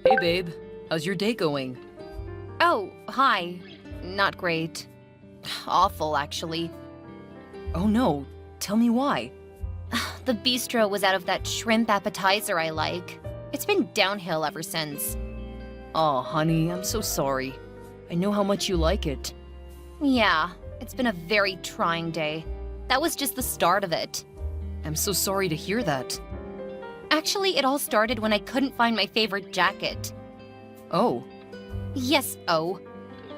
Hey babe, how's your day going? Oh, hi. Not great. Awful, actually. Oh no, tell me why. The bistro was out of that shrimp appetizer I like. It's been downhill ever since. Aw, honey, I'm so sorry. I know how much you like it. Yeah, it's been a very trying day. That was just the start of it. I'm so sorry to hear that. Actually, it all started when I couldn't find my favorite jacket. Oh, Yes, oh.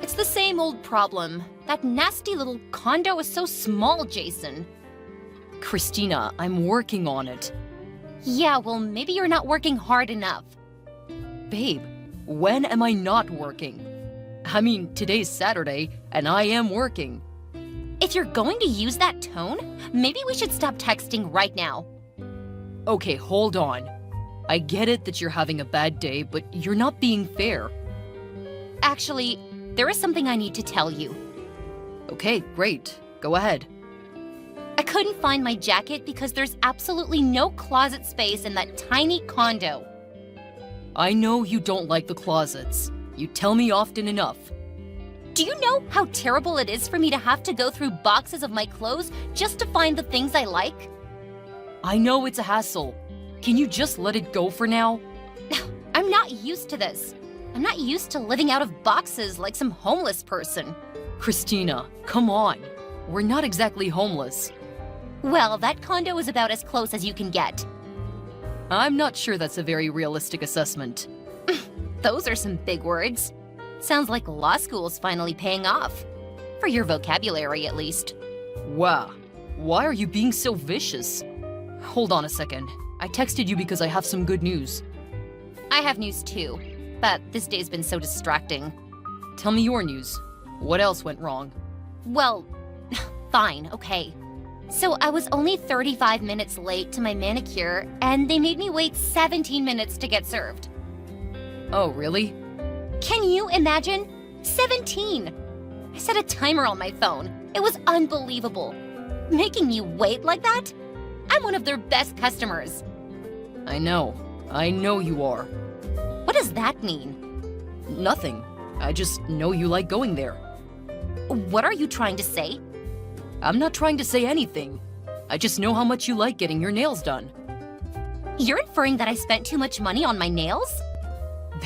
It's the same old problem. That nasty little condo is so small, Jason. Christina, I'm working on it. Yeah, well, maybe you're not working hard enough. Babe, when am I not working? I mean, today's Saturday, and I am working. If you're going to use that tone, maybe we should stop texting right now. Okay, hold on. I get it that you're having a bad day, but you're not being fair. Actually, there is something I need to tell you. Okay, great. Go ahead. I couldn't find my jacket because there's absolutely no closet space in that tiny condo. I know you don't like the closets. You tell me often enough. Do you know how terrible it is for me to have to go through boxes of my clothes just to find the things I like? I know it's a hassle. Can you just let it go for now? I'm not used to this. I'm not used to living out of boxes like some homeless person. Christina, come on. We're not exactly homeless. Well, that condo is about as close as you can get. I'm not sure that's a very realistic assessment. Those are some big words. Sounds like law school's finally paying off. For your vocabulary, at least. Wow. Why are you being so vicious? Hold on a second. I texted you because I have some good news. I have news too, but this day's been so distracting. Tell me your news. What else went wrong? Well, fine, okay. So I was only 35 minutes late to my manicure, and they made me wait 17 minutes to get served. Oh, really? Can you imagine? 17! I set a timer on my phone. It was unbelievable. Making me wait like that? I'm one of their best customers. I know you are. What does that mean? Nothing. I just know you like going there. What are you trying to say? I'm not trying to say anything. I just know how much you like getting your nails done. You're inferring that I spent too much money on my nails?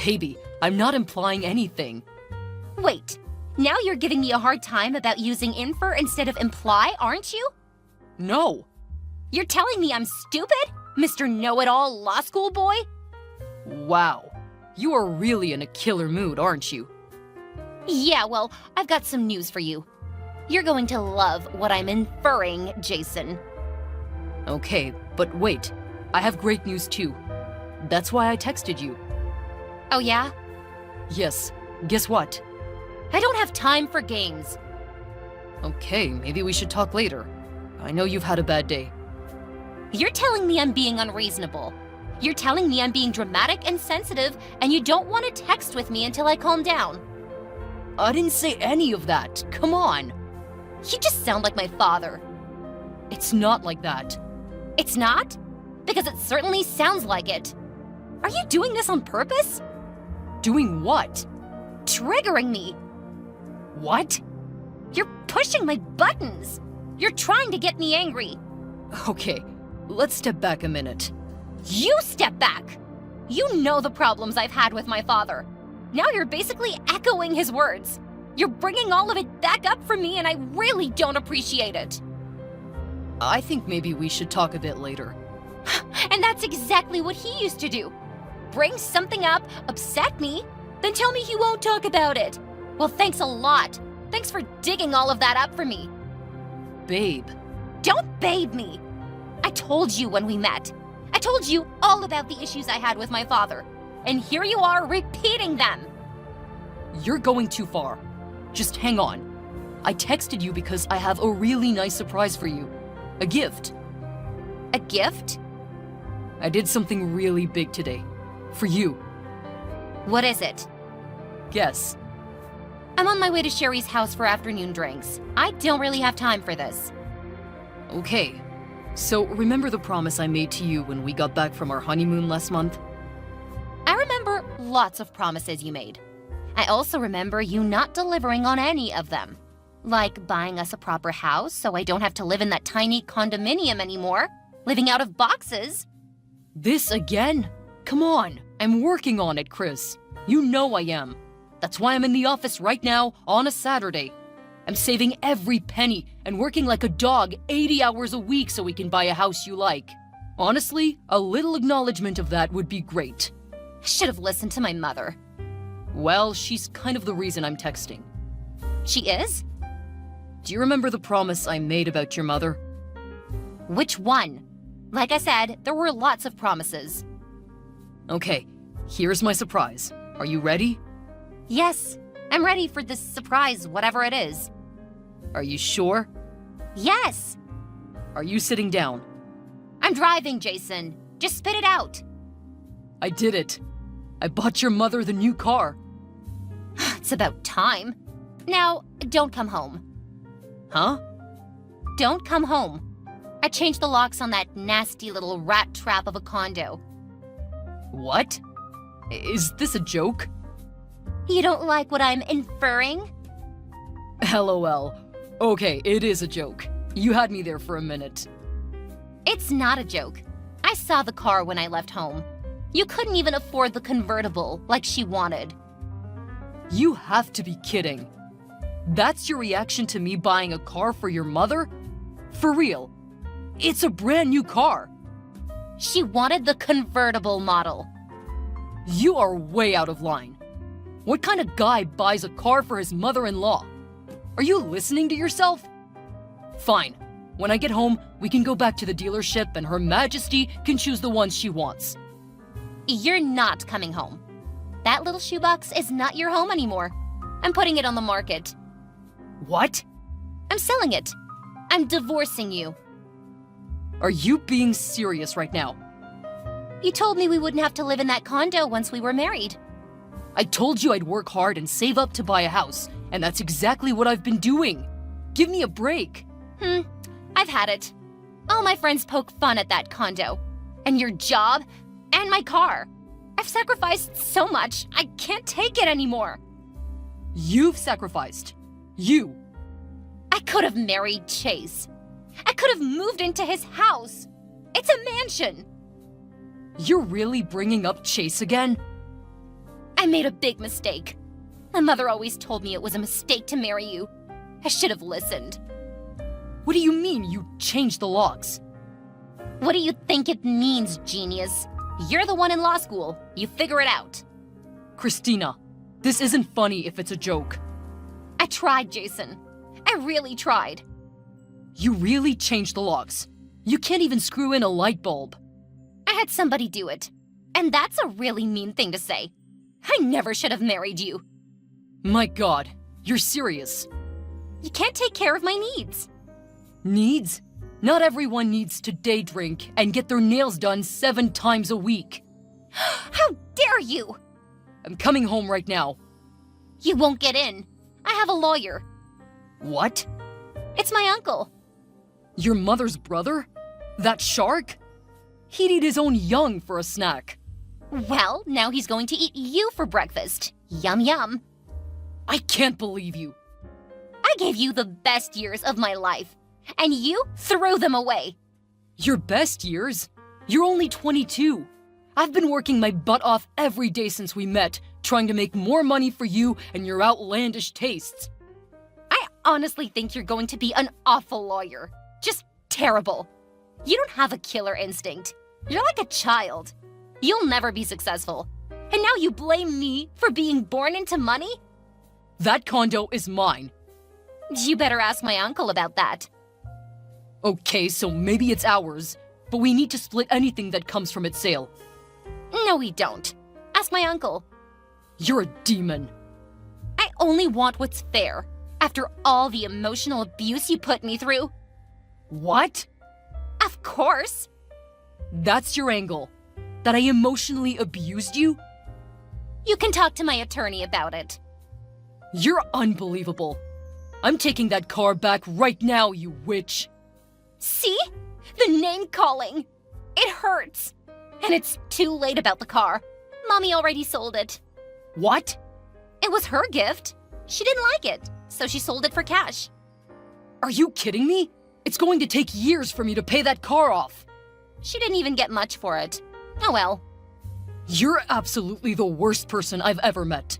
Baby, I'm not implying anything. Wait, now you're giving me a hard time about using infer instead of imply, aren't you? No. You're telling me I'm stupid, Mr. Know-It-All Law School boy? Wow. You are really in a killer mood, aren't you? Yeah, well, I've got some news for you. You're going to love what I'm inferring, Jason. Okay, but wait. I have great news too. That's why I texted you. Oh yeah? Yes. Guess what? I don't have time for games. Okay, maybe we should talk later. I know you've had a bad day. You're telling me I'm being unreasonable. You're telling me I'm being dramatic and sensitive, and you don't want to text with me until I calm down. I didn't say any of that. Come on. You just sound like my father. It's not like that. It's not? Because it certainly sounds like it. Are you doing this on purpose? Doing what? Triggering me. What? You're pushing my buttons. You're trying to get me angry. Okay, let's step back a minute. You step back. You know the problems I've had with my father. Now you're basically echoing his words. You're bringing all of it back up for me, and I really don't appreciate it. I think maybe we should talk a bit later. And that's exactly what he used to do. Bring something up, upset me, then tell me he won't talk about it. Well, thanks a lot. Thanks for digging all of that up for me. Babe. Don't babe me. I told you when we met. I told you all about the issues I had with my father. And here you are repeating them. You're going too far. Just hang on. I texted you because I have a really nice surprise for you. A gift. A gift? I did something really big today. For you. What is it? Guess. I'm on my way to Sherry's house for afternoon drinks. I don't really have time for this. Okay. So remember the promise I made to you when we got back from our honeymoon last month? I remember lots of promises you made. I also remember you not delivering on any of them. Like buying us a proper house so I don't have to live in that tiny condominium anymore, living out of boxes. This again? Come on, I'm working on it, Chris. You know I am. That's why I'm in the office right now on a Saturday. I'm saving every penny and working like a dog 80 hours a week so we can buy a house you like. Honestly, a little acknowledgement of that would be great. Should have listened to my mother. Well, she's kind of the reason I'm texting. She is? Do you remember the promise I made about your mother? Which one? Like I said, there were lots of promises. Okay, here's my surprise. Are you ready? Yes, I'm ready for this surprise, whatever it is. Are you sure? Yes! Are you sitting down? I'm driving, Jason. Just spit it out. I did it. I bought your mother the new car. It's about time. Now, don't come home. Huh? Don't come home. I changed the locks on that nasty little rat trap of a condo. What? Is this a joke? You don't like what I'm inferring? LOL. Okay, it is a joke. You had me there for a minute. It's not a joke. I saw the car when I left home. You couldn't even afford the convertible like she wanted. You have to be kidding. That's your reaction to me buying a car for your mother? For real. It's a brand new car. She wanted the convertible model. You are way out of line. What kind of guy buys a car for his mother-in-law? Are you listening to yourself? Fine. When I get home, we can go back to the dealership and Her Majesty can choose the ones she wants. You're not coming home. That little shoebox is not your home anymore. I'm putting it on the market. What? I'm selling it. I'm divorcing you. Are you being serious right now? You told me we wouldn't have to live in that condo once we were married. I told you I'd work hard and save up to buy a house, and that's exactly what I've been doing. Give me a break. I've had it. All my friends poke fun at that condo. And your job, and my car. I've sacrificed so much, I can't take it anymore. You've sacrificed. You. I could have married Chase. I could have moved into his house. It's a mansion. You're really bringing up Chase again? I made a big mistake. My mother always told me it was a mistake to marry you. I should have listened. What do you mean you changed the locks? What do you think it means, genius? You're the one in law school. You figure it out. Christina, this isn't funny if it's a joke. I tried, Jason. I really tried. You really changed the locks. You can't even screw in a light bulb. I had somebody do it. And that's a really mean thing to say. I never should have married you. My God, you're serious. You can't take care of my needs. Needs? Not everyone needs to day drink and get their nails done 7 times a week. How dare you! I'm coming home right now. You won't get in. I have a lawyer. What? It's my uncle. Your mother's brother? That shark? He'd eat his own young for a snack. Well, now he's going to eat you for breakfast. Yum yum. I can't believe you. I gave you the best years of my life, and you threw them away. Your best years? You're only 22. I've been working my butt off every day since we met, trying to make more money for you and your outlandish tastes. I honestly think you're going to be an awful lawyer. Just terrible. You don't have a killer instinct. You're like a child. You'll never be successful. And now you blame me for being born into money? That condo is mine. You better ask my uncle about that. Okay, so maybe it's ours, but we need to split anything that comes from its sale. No, we don't. Ask my uncle. You're a demon. I only want what's fair, after all the emotional abuse you put me through. What? Of course. That's your angle? That I emotionally abused you? You can talk to my attorney about it. You're unbelievable. I'm taking that car back right now, you witch. See? The name calling. It hurts. And it's too late about the car. Mommy already sold it. What? It was her gift. She didn't like it, so she sold it for cash. Are you kidding me? It's going to take years for me to pay that car off. She didn't even get much for it. Oh well. You're absolutely the worst person I've ever met.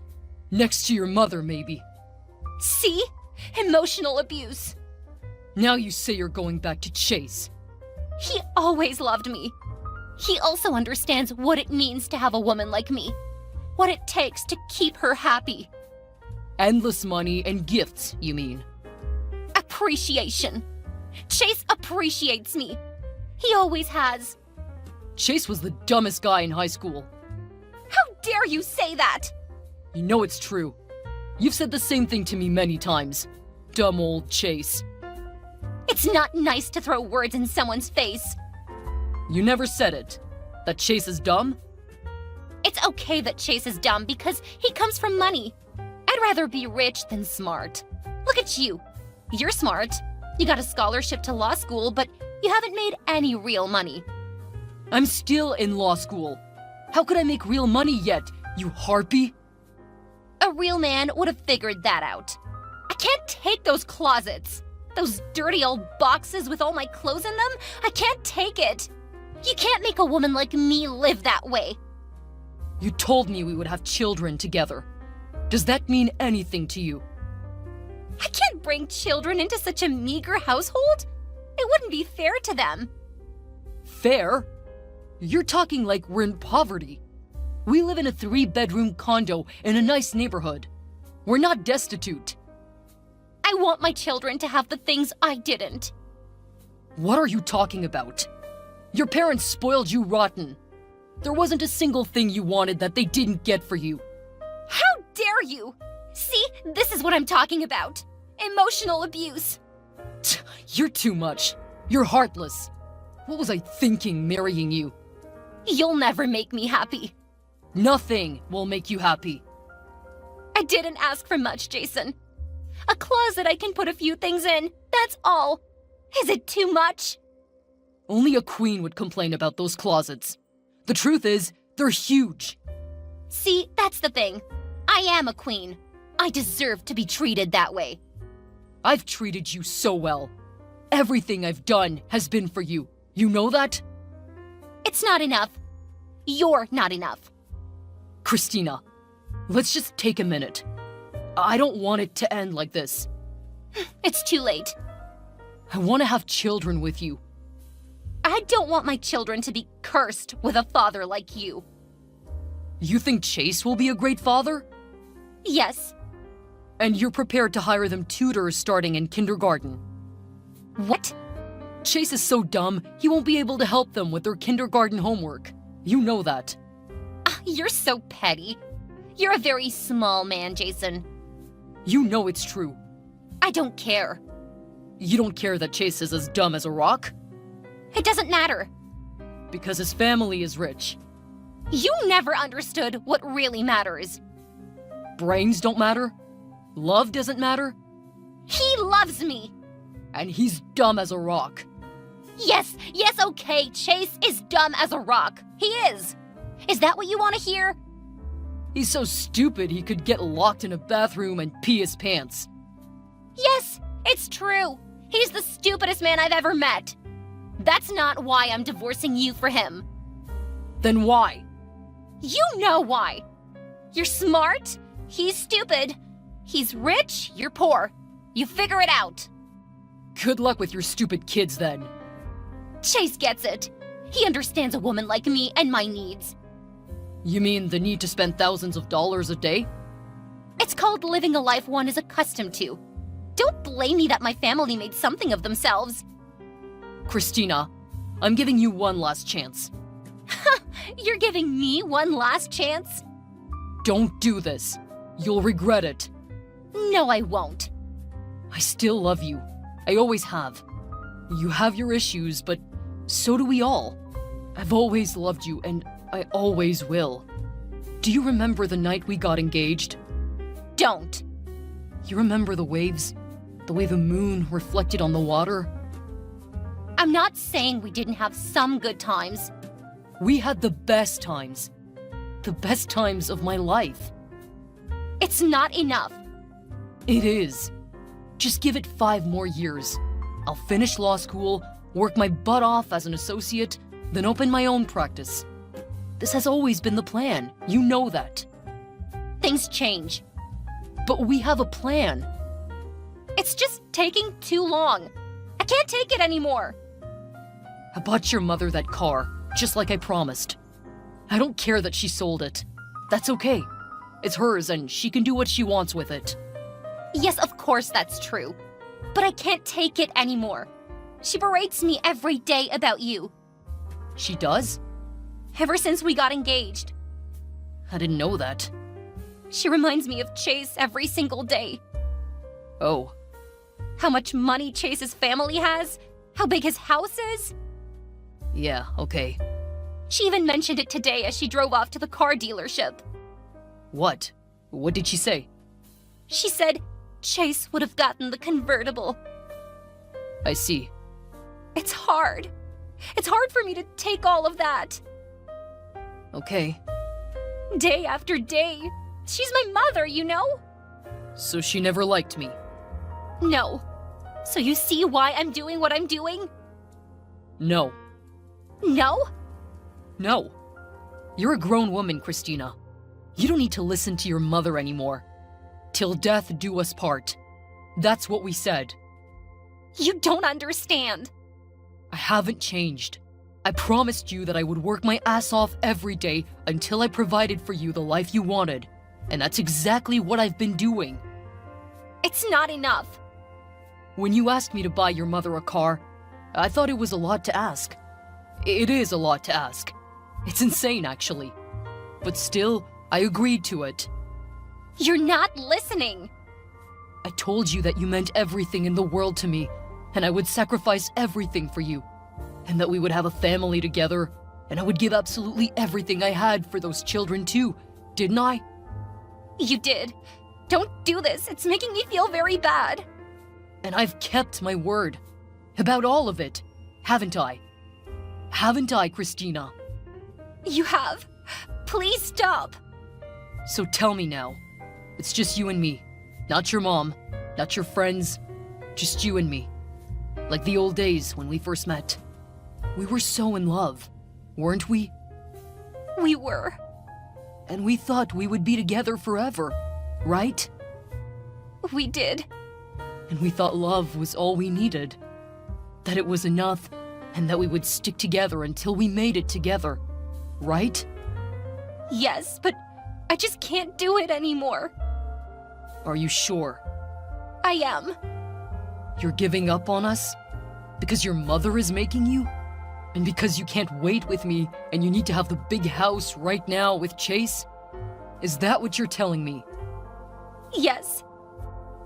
Next to your mother, maybe. See? Emotional abuse. Now you say you're going back to Chase. He always loved me. He also understands what it means to have a woman like me. What it takes to keep her happy. Endless money and gifts, you mean? Appreciation. Chase appreciates me. He always has. Chase was the dumbest guy in high school. How dare you say that? You know it's true. You've said the same thing to me many times. Dumb old Chase. It's not nice to throw words in someone's face. You never said it. That Chase is dumb? It's okay that Chase is dumb because he comes from money. I'd rather be rich than smart. Look at you. You're smart. You got a scholarship to law school, but you haven't made any real money. I'm still in law school. How could I make real money yet, you harpy? A real man would have figured that out. I can't take those closets. Those dirty old boxes with all my clothes in them. I can't take it. You can't make a woman like me live that way. You told me we would have children together. Does that mean anything to you? I can't bring children into such a meager household. It wouldn't be fair to them. Fair? You're talking like we're in poverty. We live in a 3-bedroom condo in a nice neighborhood. We're not destitute. I want my children to have the things I didn't. What are you talking about? Your parents spoiled you rotten. There wasn't a single thing you wanted that they didn't get for you. How dare you? See, this is what I'm talking about. Emotional abuse. You're too much. You're heartless. What was I thinking marrying you? You'll never make me happy. Nothing will make you happy. I didn't ask for much, Jason. A closet I can put a few things in, that's all. Is it too much? Only a queen would complain about those closets. The truth is, they're huge. See, that's the thing. I am a queen. I deserve to be treated that way. I've treated you so well. Everything I've done has been for you. You know that? It's not enough. You're not enough. Christina, let's just take a minute. I don't want it to end like this. It's too late. I want to have children with you. I don't want my children to be cursed with a father like you. You think Chase will be a great father? Yes. And you're prepared to hire them tutors starting in kindergarten. What? Chase is so dumb, he won't be able to help them with their kindergarten homework. You know that. You're so petty. You're a very small man, Jason. You know it's true. I don't care. You don't care that Chase is as dumb as a rock? It doesn't matter. Because his family is rich. You never understood what really matters. Brains don't matter? Love doesn't matter? He loves me. And he's dumb as a rock. Yes, okay, Chase is dumb as a rock. He is. Is that what you want to hear? He's so stupid he could get locked in a bathroom and pee his pants. Yes, it's true. He's the stupidest man I've ever met. That's not why I'm divorcing you for him. Then why? You know why. You're smart. He's stupid. He's rich. You're poor. You figure it out. Good luck with your stupid kids then. Chase gets it. He understands a woman like me and my needs. You mean the need to spend thousands of dollars a day? It's called living a life one is accustomed to. Don't blame me that my family made something of themselves. Christina, I'm giving you one last chance. You're giving me one last chance? Don't do this. You'll regret it. No, I won't. I still love you. I always have. You have your issues, but so do we all. I've always loved you, and I always will. Do you remember the night we got engaged? Don't. You remember the waves? The way the moon reflected on the water? I'm not saying we didn't have some good times. We had the best times. the best times of my life. It's not enough. It is. Just give it 5 more years. I'll finish law school, work my butt off as an associate, then open my own practice. This has always been the plan. You know that. Things change. But we have a plan. It's just taking too long. I can't take it anymore. I bought your mother that car, just like I promised. I don't care that she sold it. That's okay. It's hers and she can do what she wants with it. Yes, of course that's true. But I can't take it anymore. She berates me every day about you. She does? Ever since we got engaged. I didn't know that. She reminds me of Chase every single day. Oh. How much money Chase's family has? How big his house is? Yeah, okay. She even mentioned it today as she drove off to the car dealership. What? What did she say? She said Chase would have gotten the convertible. I see. It's hard. It's hard for me to take all of that. Okay. Day after day. She's my mother, you know? So she never liked me? No. So you see why I'm doing what I'm doing? No. No? No. You're a grown woman, Christina. You don't need to listen to your mother anymore. Till death do us part. That's what we said. You don't understand. I haven't changed. I promised you that I would work my ass off every day until I provided for you the life you wanted. And that's exactly what I've been doing. It's not enough. When you asked me to buy your mother a car, I thought it was a lot to ask. It is a lot to ask. It's insane, actually. But still, I agreed to it. You're not listening. I told you that you meant everything in the world to me, and I would sacrifice everything for you, and that we would have a family together, and I would give absolutely everything I had for those children too, didn't I? You did. Don't do this. It's making me feel very bad. And I've kept my word. About all of it, haven't I? Haven't I, Christina? You have. Please stop. So tell me now. It's just you and me. Not your mom, not your friends. Just you and me. Like the old days when we first met. We were so in love, weren't we? We were. And we thought we would be together forever, right? We did. And we thought love was all we needed. That it was enough, and that we would stick together until we made it together, right? Yes, but I just can't do it anymore. Are you sure? I am. You're giving up on us? Because your mother is making you? And because you can't wait with me, and you need to have the big house right now with Chase? Is that what you're telling me? Yes.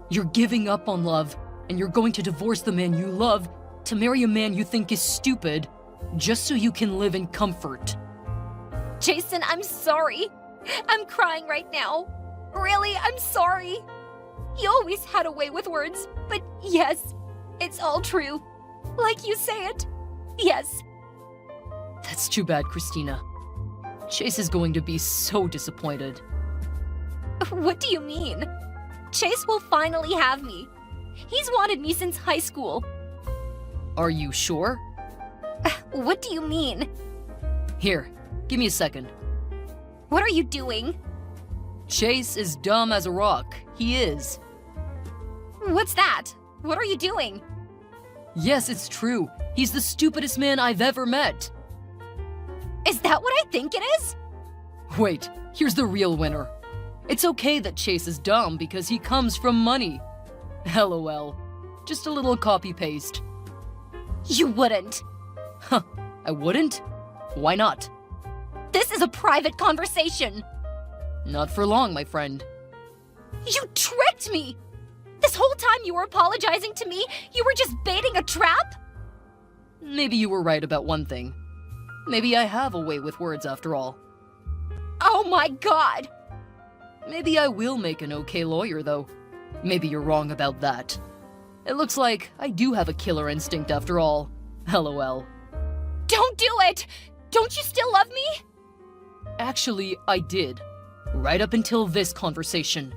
You're giving up on love, and you're going to divorce the man you love to marry a man you think is stupid, just so you can live in comfort. Jason, I'm sorry. I'm crying right now. Really, I'm sorry. You always had a way with words, but yes, it's all true. Like you say it. Yes. That's too bad, Christina. Chase is going to be so disappointed. What do you mean? Chase will finally have me. He's wanted me since high school. Are you sure? What do you mean? Here, give me a second. What are you doing? Chase is dumb as a rock. He is. What's that? What are you doing? Yes, it's true. He's the stupidest man I've ever met. Is that what I think it is? Wait, here's the real winner. It's okay that Chase is dumb because he comes from money. LOL. Just a little copy-paste. You wouldn't. Huh, I wouldn't? Why not? This is a private conversation. Not for long, my friend. You tricked me! This whole time you were apologizing to me, you were just baiting a trap? Maybe you were right about one thing. Maybe I have a way with words after all. Oh my god! Maybe I will make an okay lawyer, though. Maybe you're wrong about that. It looks like I do have a killer instinct after all. LOL. Don't do it! Don't you still love me? Actually, I did. Right up until this conversation.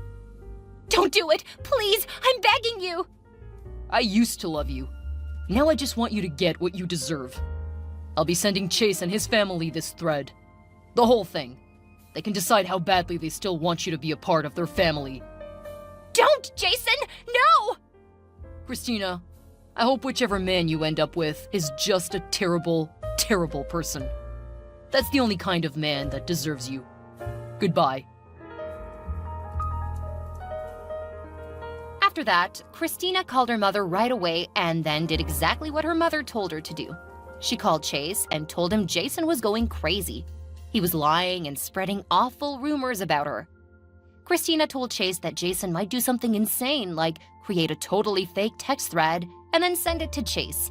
Don't do it! Please! I'm begging you! I used to love you. Now I just want you to get what you deserve. I'll be sending Chase and his family this thread. The whole thing. They can decide how badly they still want you to be a part of their family. Don't, Jason! No! Christina, I hope whichever man you end up with is just a terrible, terrible person. That's the only kind of man that deserves you. Goodbye. After that, Christina called her mother right away and then did exactly what her mother told her to do. She called Chase and told him Jason was going crazy. He was lying and spreading awful rumors about her. Christina told Chase that Jason might do something insane, like create a totally fake text thread and then send it to Chase.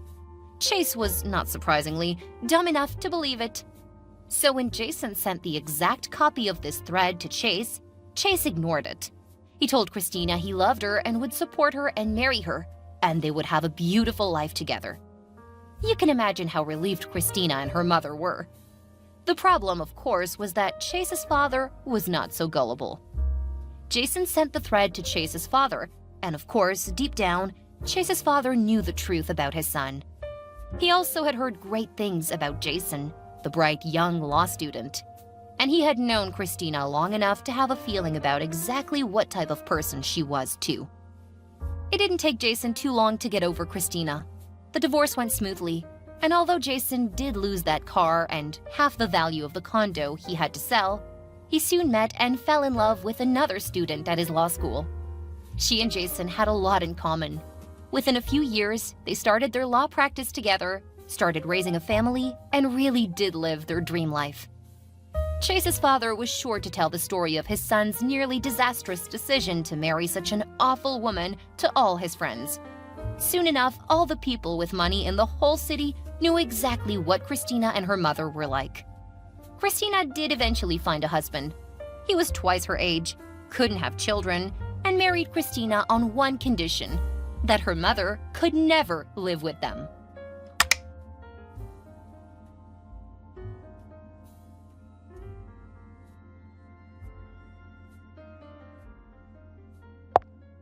Chase was, not surprisingly, dumb enough to believe it. So when Jason sent the exact copy of this thread to Chase, Chase ignored it. He told Christina he loved her and would support her and marry her, and they would have a beautiful life together. You can imagine how relieved Christina and her mother were. The problem, of course, was that Chase's father was not so gullible. Jason sent the thread to Chase's father, and of course, deep down, Chase's father knew the truth about his son. He also had heard great things about Jason, the bright young law student, and he had known Christina long enough to have a feeling about exactly what type of person she was, too. It didn't take Jason too long to get over Christina. The divorce went smoothly, and although Jason did lose that car and half the value of the condo he had to sell, he soon met and fell in love with another student at his law school. She and Jason had a lot in common. Within a few years, they started their law practice together, started raising a family, and really did live their dream life. Chase's father was sure to tell the story of his son's nearly disastrous decision to marry such an awful woman to all his friends. Soon enough, all the people with money in the whole city knew exactly what Christina and her mother were like. Christina did eventually find a husband. He was twice her age, couldn't have children, and married Christina on one condition: that her mother could never live with them.